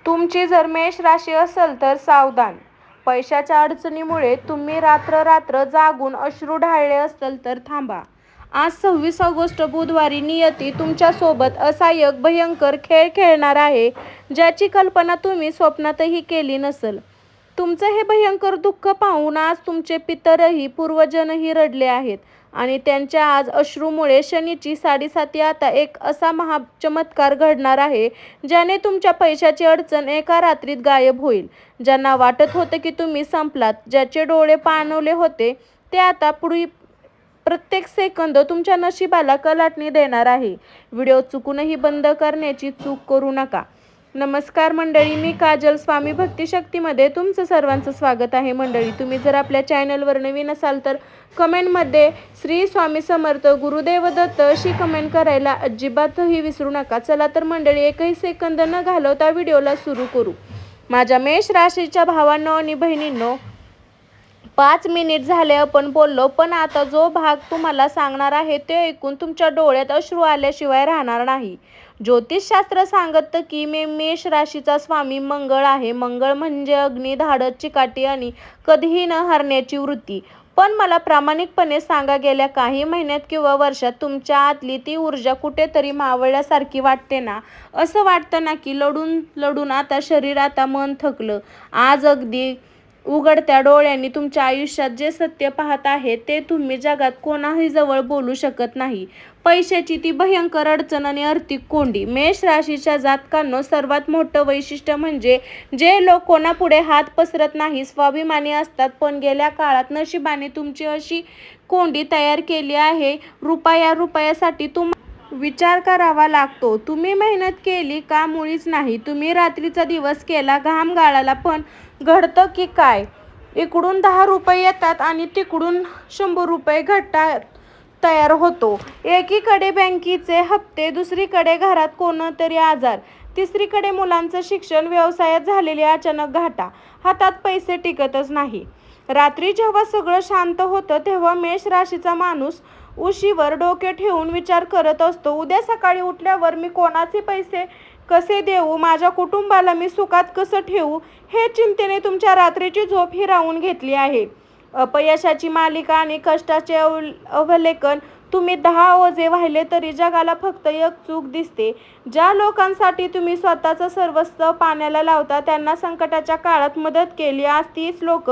तुमची जर मेष राशी असेल तर सावधान. पैशाच्या अडचणीमुळे तुम्ही रात्र जागून अश्रू ढाळले असेल तर थांबा. आज 26 ऑगस्ट बुधवारी नियती तुमच्यासोबत असा एक भयंकर खेळ खेळणार आहे ज्याची कल्पना तुम्ही स्वप्नातही केली नसेल. तुमचं हे भयंकर दुःख पाहून आज तुमचे पितरही पूर्वजनही रडले आहेत आणि त्यांच्या आज अश्रूमुळे शनीची साडेसाती आता एक असा महाचमत्कार घडणार आहे ज्याने तुमच्या पैशाची अडचण एका रात्रीत गायब होईल. ज्यांना वाटत होतं की तुम्ही संपलात, ज्याचे डोळे पाणवले होते, ते आता पुढे प्रत्येक सेकंद तुमच्या नशिबाला कलाटणी देणार आहे. व्हिडिओ चुकूनही बंद करण्याची चूक करू नका. नमस्कार मंडळी, मी काजल. स्वामी भक्ती शक्तीमध्ये तुमचं सर्वांचं स्वागत आहे. मंडळी, तुम्ही जर आपल्या चॅनलवर नवीन असाल तर कमेंटमध्ये श्री स्वामी समर्थ गुरुदेव दत्त अशी कमेंट करायला अजिबातही विसरू नका. चला तर मंडळी, एकही सेकंद न घालवता व्हिडिओला सुरू करू. माझ्या मेष राशीच्या भावांनो आणि बहिणींनो, 5 मिनिट झाले आपण बोललो, पण आता जो भाग तुम्हाला सांगणार आहे ते ऐकून तुमच्या डोळ्यात अश्रू आल्याशिवाय राहणार नाही. ज्योतिषशास्त्र सांगतं की मेष राशीचा स्वामी मंगळ आहे. मंगळ म्हणजे अग्नी, धाडस, चिकाटी आणि कधीही न हरण्याची वृत्ती. पण मला प्रामाणिकपणे सांगा, गेल्या काही महिन्यात किंवा वर्षात तुमच्या आतली ती ऊर्जा कुठेतरी मावळल्यासारखी वाटते ना? असं वाटतं ना की लढून लढून आता शरीर, आता मन थकलं. आज अगदी उघडत्या डोळ्यांनी तुमच्या आयुष्यात जे सत्य पाहत आहे ते तुम्ही जगात कोणाही जवळ बोलू शकत नाही. पैशाची ती भयंकर अडचण आणि आर्थिक कोंडी. मेष राशीच्या जातकांनो, सर्वात मोठं वैशिष्ट्य म्हणजे जे लोक कोणापुढे हात पसरत नाही, स्वाभिमानी असतात. पण गेल्या काळात नशिबाने तुमची अशी कोंडी तयार केली आहे. रुपयासाठी तुम्हाला विचार करावा लागतो. तुम्ही मेहनत केली का? मुळीच नाही. तुम्ही रात्रीचा दिवस केला, घाम गाळला, पण घडतं की काय? इकडून 10 रुपये येतात आणि तिकडून 100 रुपये घट्टा तयार होतो. एकीकडे बँकेचे हप्ते, दुसरीकडे घरात कोणतरी आजार, तिसरीकडे मुलांचं शिक्षण, व्यवसायात झालेली अचानक घाटा. हातात पैसे टिकतच नाही. रात्री जेव्हा सगळं शांत होतं तेव्हा मेष राशीचा माणूस उशीवर डोके ठेवून विचार करत असतो, उद्या सकाळी उठल्यावर मी कोणाचे पैसे कसे देऊ, माझ्या कुटुंबाला मी सुखात कसं ठेवू, हे चिंतेने तुमच्या रात्रीची झोप हिरावून घेतली आहे. अपयशाची मालिका आणि कष्टाचे अवलेखन. तुम्ही 10 ओझे वाहिले तरी जगाला फक्त एक चूक दिसते. ज्या लोकांसाठी तुम्ही स्वतःचं सर्वस्व पाण्याला लावता, त्यांना संकटाच्या काळात मदत केली, आज तीच लोक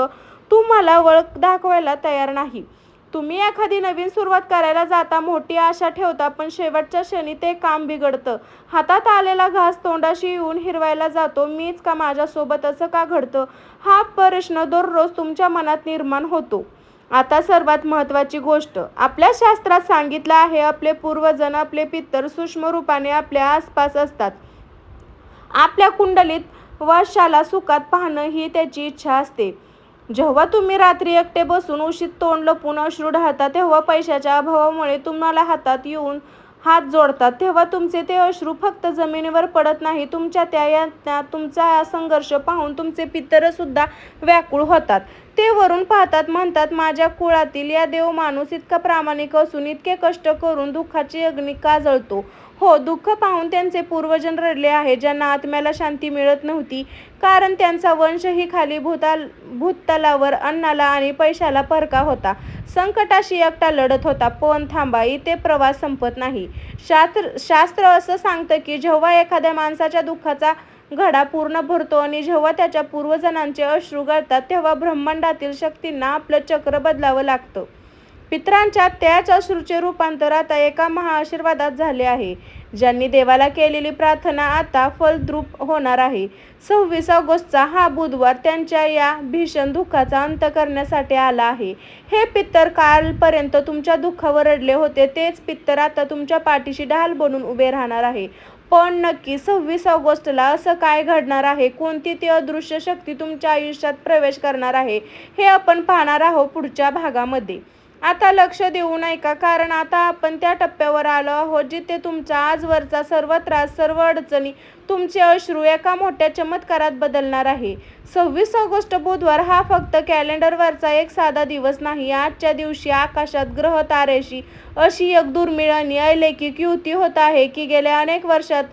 तुम्हाला वळख दाखवायला तयार नाही. तुम्ही एखादी नवीन सुरुवात करायला जाता, मोठी आशा ठेवता, पण शेवटच्या क्षणी ते काम बिघडतं. हातात आलेला घास तोंडाशी येऊन हिरवायला जातो. मीच का? माझ्यासोबत असं का घडतं? हा प्रश्न दररोज तुमच्या मनात निर्माण होतो. आता सर्वात महत्त्वाची गोष्ट, आपल्या शास्त्रात सांगितलं आहे, आपले पूर्वजन, आपले पितर सूक्ष्म रूपाने आपल्या आसपास असतात. आपल्या कुंडलीत वर्षाला सुखात पाहणं ही त्याची इच्छा असते. जेव्हा तुम्ही रात्री एकटे बसून उशीत तोंड लपून अश्रू ढाळता, तेव्हा पैशाच्या अभावामुळे तुम्हाला हातात येऊन हात जोडतात, तेव्हा तुमचे ते अश्रू फक्त जमिनीवर पडत नाही, तुमच्या त्या यातनात तुमचा संघर्ष पाहून तुमचे पितर सुद्धा व्याकुळ होतात. ते वरून पाहतात, म्हणतात, माझ्या कुळातील या देव माणूस इतका प्रामाणिक असून इतके कष्ट करून दुःखाची अग्नी का जळतो? हो, दुःख पाहून त्यांचे पूर्वजन रडले आहे, ज्यांना आत्म्याला शांती मिळत नव्हती, कारण त्यांचा वंशही खाली भूतलावर अन्नाला आणि पैशाला परका होता, संकटाशी एकटा लढत होता. पण थांबा, इथे प्रवास संपत नाही. शास्त्र असं सांगतं की जेव्हा एखाद्या माणसाच्या दुःखाचा घडा पूर्ण भरतो आणि जेव्हा त्याच्या पूर्वजनांचे अश्रू गळतात, तेव्हा ब्रह्मांडातील शक्तींना आपलं चक्र बदलावं लागतं. पितरांच्या त्याच अश्रूचे रूपांतर आता एका महाआशीर्वादात झाले आहे. ज्यांनी देवाला केलेली प्रार्थना आता फलद्रूप होणार आहे. 26 ऑगस्टचा हा बुधवार त्यांच्या या भीषण दुःखाचा अंत करण्यासाठी आला आहे. हे पितर कालपर्यंत तुमच्या दुःखावर रडले होते, तेच पितर आता तुमच्या पाठीशी ढाल बनून उभे राहणार आहे. पण नक्की 26 ऑगस्टला असं काय घडणार आहे? कोणती ती अदृश्य शक्ती तुमच्या आयुष्यात प्रवेश करणार आहे? हे आपण पाहणार आहोत पुढच्या भागामध्ये. आता लक्ष देऊन ऐका, कारण आता आपण त्या टप्प्यावर आलो आहोत जिथे तुमचा आजवरचा सर्व त्रास, सर्व अडचणी, तुमचे अश्रू एका मोठ्या चमत्कारात बदलणार आहे. 26 ऑगस्ट बुधवार हा फक्त कॅलेंडरवरचा एक साधा दिवस नाही. आजच्या दिवशी आकाशात ग्रह ताऱ्याशी अशी एक दुर्मिळ आणि अलौकिक युती होत आहे की गेल्या अनेक वर्षात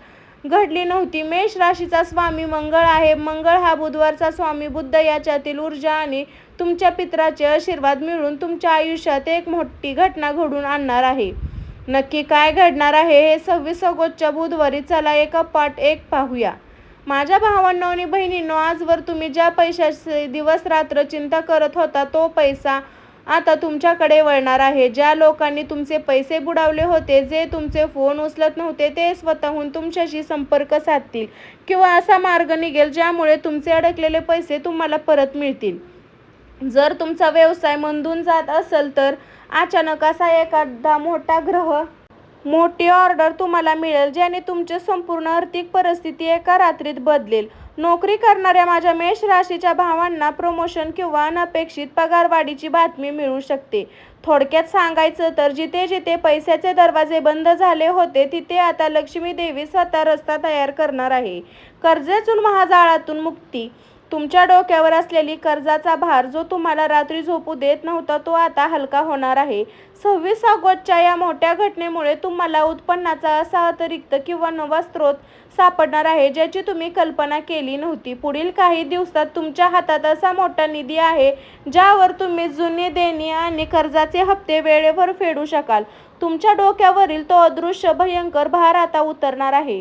घडली नव्हती. मेष राशीचा स्वामी मंगळ आहे. मंगळ हा बुधवारचा स्वामी बुध याच्यातील ऊर्जा आणि तुमच्या पित्राचे आशीर्वाद मिळून तुमच्या आयुष्यात एक मोठी घटना घडून आणणार आहे. नक्की काय घडणार आहे हे 26 ऑगस्टच्या बुधवारी चला एकापाठ एक पाहूया. माझ्या भावांनो आणि बहिणींनो, आजवर तुम्ही ज्या पैशाची दिवस रात्र चिंता करत होता तो पैसा आता तुमच्याकडे वळणार आहे. ज्या लोकांनी तुमचे पैसे बुडवले होते, जे तुमचे फोन उचलत नव्हते, ते स्वतःहून तुमच्याशी संपर्क साधतील किंवा असा मार्ग निघेल ज्यामुळे तुमचे अडकलेले पैसे तुम्हाला परत मिळतील. जर तुमचा व्यवसाय मंदून जात असेल तर अचानक असा एखादा मोठी ऑर्डर तुम्हाला मिळेल ज्याने तुमची संपूर्ण आर्थिक परिस्थिती एका रात्रीत बदलेल. नोकरी करणाऱ्या माझ्या मेष राशीच्या भावांना प्रमोशन किंवा अनपेक्षित पगारवाढीची बातमी मिळू शकते. थोडक्यात सांगायचं तर जिथे जिथे पैशाचे दरवाजे बंद झाले होते तिथे आता लक्ष्मी देवी स्वतः रस्ता तयार करणार आहे. कर्जातून महाजाळातून मुक्ती. तुमच्या डोक्यावर असलेली कर्जाचा भार जो तुम्हाला रात्री झोपू देत नव्हता तो आता हलका होणार आहे. 26 ऑगस्टच्या या मोठ्या घटनेमुळे तुम्हाला उत्पन्नाचा असा अतिरिक्त किंवा नवा स्रोत सापडणार आहे ज्याची तुम्ही कल्पना केली नव्हती. पुढील काही दिवसात तुमच्या हातात असा मोठा निधी आहे ज्यावर तुम्ही जुनी देणी आणि कर्जाचे हप्ते वेळेवर फेडू शकाल. तुमच्या डोक्यावरील तो अदृश्य भयंकर भार आता उतरणार आहे.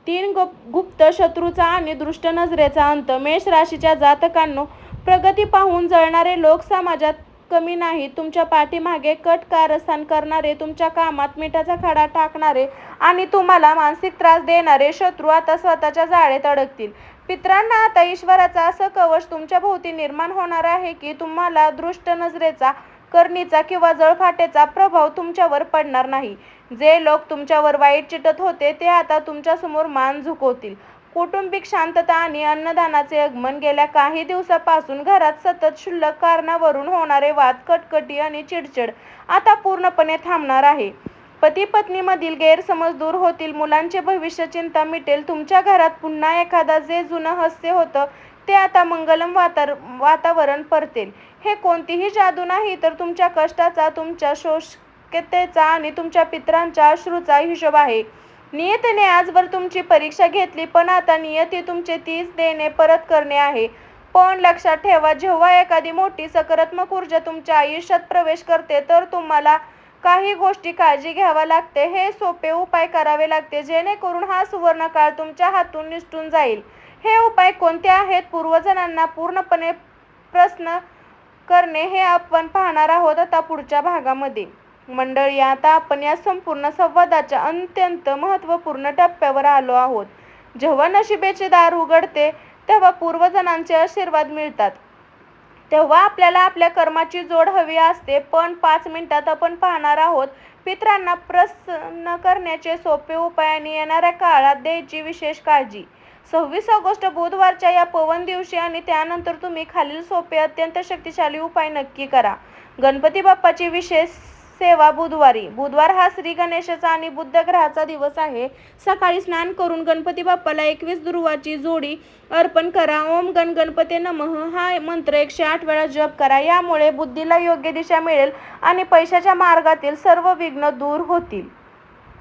3 गुप्त शत्रूचा आणि दुष्ट नजरेचा अंत. मेष राशीच्या जातकांनो, प्रगती पाहून जळणारे लोक समाजात कमी नाहीत. तुमच्या पाठीमागे कट कारस्थान करणारे, तुमच्या कामात मिठाचा खडा टाकणारे आणि तुम्हाला मानसिक त्रास देणारे शत्रू आता स्वतःच्या जाळेत अडकतील. पितरांना आता ईश्वराचा असं कवच तुमच्या भोवती निर्माण होणार आहे की तुम्हाला दृष्ट नजरेचा, करणीचा किंवा जळफाटेचा प्रभाव तुमच्यावर पडणार नाही. जे लोक तुमच्यावर वाईट चिटत होते ते आता तुमच्यासमोर मान झुकवतील. कौटुंबिक शांतता आणि अन्नदानाचे आगमन. गेल्या काही दिवसापासून घरात सतत क्षुल्लक कारणावरून होणारे वाद, कटकटी आणि चिडचिड आता पूर्णपणे थांबणार आहे. पती पत्नीमधील गैरसमज दूर होतील. मुलांचे भविष्य चिंता मिटेल. तुमच्या घरात पुन्हा एकदा जे जुनं हास्य होतं ते आता मंगलम वातावरण परतेल. हे कोणतीही जादू नाही तर तुमच्या कष्टाचा, तुमच्या शोषकतेचा आणि तुमच्या पितरांच्या अश्रूचा हिशोब आहे. नियतीने आजवर तुमची परीक्षा घेतली पण आता नियती तुमचे तीच देणे परत करणे आहे. पण लक्षात ठेवा, जेव्हा एखादी मोठी सकारात्मक ऊर्जा तुमच्या आयुष्यात प्रवेश करते तर तुम्हाला काही गोष्टी काळजी घ्यावा लागते. हे सोपे उपाय करावे लागते जेणेकरून हा सुवर्ण काळ तुमच्या हातून निसटून जाईल. हे उपाय कोणते आहेत? पूर्वजणांना पूर्णपणे प्रसन्न करणे हे आपण पाहणार आहोत आता पुढच्या भागामध्ये. मंडळी, आता आपण या संपूर्ण संवादाच्या अत्यंत महत्त्वपूर्ण टप्प्यावर आलो आहोत. जेव्हा नशिबेचे दार उघडते तेव्हा पूर्वजणांचे आशीर्वाद मिळतात. तेव्हा आपल्याला आपल्या कर्माची जोड हवी असते. पण 5 मिनिटात आपण पाहणार आहोत पितरांना प्रसन्न करण्याचे सोपे उपाय आणि येणाऱ्या काळात द्यायची विशेष काळजी. 26 ऑगस्ट बुधवारच्या या पवन दिवशी आणि त्यानंतर तुम्ही खालील सोपे अत्यंत शक्तिशाली उपाय नक्की करा. गणपती बाप्पाची विशेष सेवा बुधवारी. बुधवार हा श्री गणेशाचा आणि बुध ग्रहाचा दिवस आहे. सकाळी स्नान करून गणपती बाप्पाला 21 दुर्वाची जोडी अर्पण करा. ओम गण गणपते नमः हा मंत्र 108 वेळा जप करा. यामुळे बुद्धीला योग्य दिशा मिळेल आणि पैशाच्या मार्गातील सर्व विघ्न दूर होतील.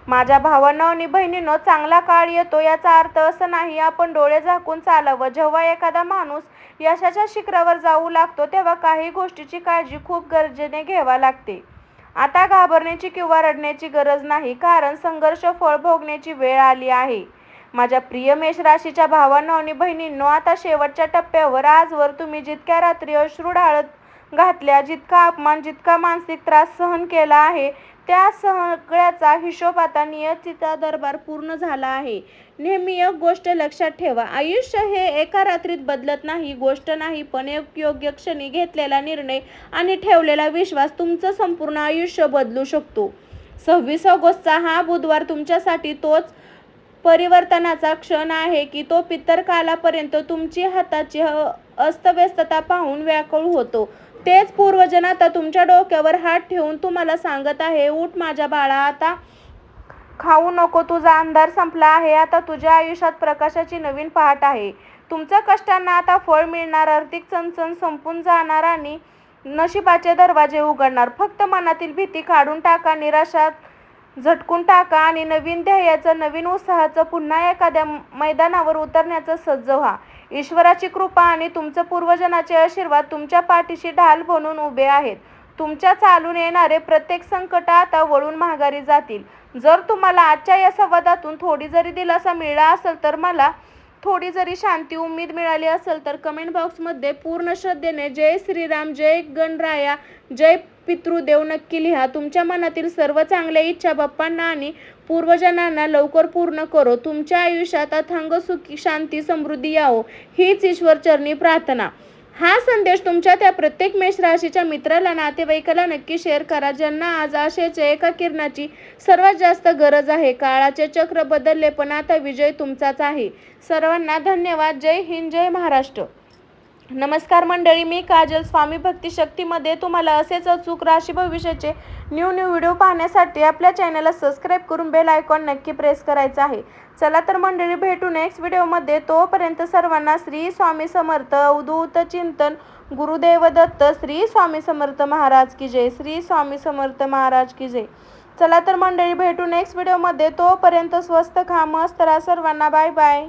माझ्या भावांनो आणि बहिणींनो, चांगला काळ येतो याचा अर्थ असं नाही आपण डोळे झाकून चालावं. जेव्हा एखादा माणूस यशाच्या शिखरावर जाऊ लागतो तेव्हा काही गोष्टीची काळजी खूप गरजेने घ्यावी लागते. आता घाबरण्याची किंवा रडण्याची गरज नाही, कारण संघर्ष फळ भोगण्याची वेळ आली आहे. माझ्या प्रिय मेष राशीच्या भावांनो आणि बहिणींनो, आता शेवटच्या टप्प्यावर. आजवर तुम्ही जितक्या रात्री अश्रू ढाळत घातल्या, जितका अपमान, जितका मानसिक त्रास सहन केला आहे त्या सगळ्याचा हिशोब आता नियतीचा दरबार पूर्ण झाला आहे. नेहमी एक गोष्ट लक्षात ठेवा, आयुष्य हे एका रात्रीत बदलत नाही. गोष्ट नाही, पण एक योग्य क्षणी घेतलेला निर्णय आणि ठेवलेला विश्वास तुमचं संपूर्ण आयुष्य बदलू शकतो. 26 ऑगस्टचा हा बुधवार तुमच्यासाठी तोच परिवर्तनाचा क्षण आहे की तो पितरकालापर्यंत तुमची हाताची अस्तव्यस्तता पाहून व्याकुळ होतो. तेच पूर्वजन आता तुमच्या डोक्यावर हात ठेवून तुम्हाला सांगत आहे, उठ माझ्या बाळा, आता खाऊ नको, तुझा अंधार संपला आहे. आता तुझ्या आयुष्यात प्रकाशाची नवीन पहाट आहे. तुमच्या कष्टांना आता फळ मिळणार, आर्थिक चणचण संपून जाणार आणि नशिबाचे दरवाजे उघडणार. फक्त मनातील भीती काढून टाका, निराशा झटकून टाका आणि नवीन ध्येयाचं, नवीन उत्साहाचं पुन्हा एखाद्या मैदानावर उतरण्याचं सज्ज व्हा. ईश्वराची कृपा आणि तुमचं पूर्वजनाचे आशीर्वाद तुमच्या पाठीशी ढाल बनून उभे आहेत. तुमच्या चालून येणारे प्रत्येक संकट आता वळून माघारी जातील. जर तुम्हाला आजच्या या संवादातून थोडी जरी दिलासा मिळाला असेल तर मला थोडी जरी शांती, उमेद मिळाली असेल तर कमेंट बॉक्समध्ये पूर्ण श्रद्धेने जय श्रीराम, जय गणराया, जय पितृदेव नक्की लिहा. तुमच्या मनातील सर्व चांगल्या इच्छा बाप्पांना आणि पूर्वजनांना लवकर पूर्ण करो. तुमच्या आयुष्यात अथांग सुखी, शांती, समृद्धी यावो हीच ईश्वरचरणी प्रार्थना. हा संदेश तुमच्या त्या प्रत्येक मेष राशीच्या मित्राला, नातेवाईकाला नक्की शेअर करा ज्यांना आज आशेच्या एका किरणाची सर्वात जास्त गरज आहे. काळाचे चक्र बदलले पण आता विजय तुमचाच आहे. सर्वांना धन्यवाद. जय हिंद, जय महाराष्ट्र. नमस्कार मंडळी, मी काजल. स्वामी भक्ती शक्तीमध्ये तुम्हाला असेच अचूक राशी भविष्याचे न्यू व्हिडिओ पाहण्यासाठी आपल्या चॅनलला सबस्क्राईब करून बेल आयकॉन नक्की प्रेस करायचा आहे. चला तर मंडळी, भेटू नेक्स्ट व्हिडिओमध्ये. तोपर्यंत सर्वांना श्री स्वामी समर्थ. अवधूत चिंतन गुरुदेव दत्त. श्री स्वामी समर्थ महाराज की जय. श्री स्वामी समर्थ महाराज की जय. चला तर मंडळी, भेटू नेक्स्ट व्हिडिओमध्ये. तोपर्यंत स्वस्त खा, मस्त राहा. सर्वांना बाय बाय.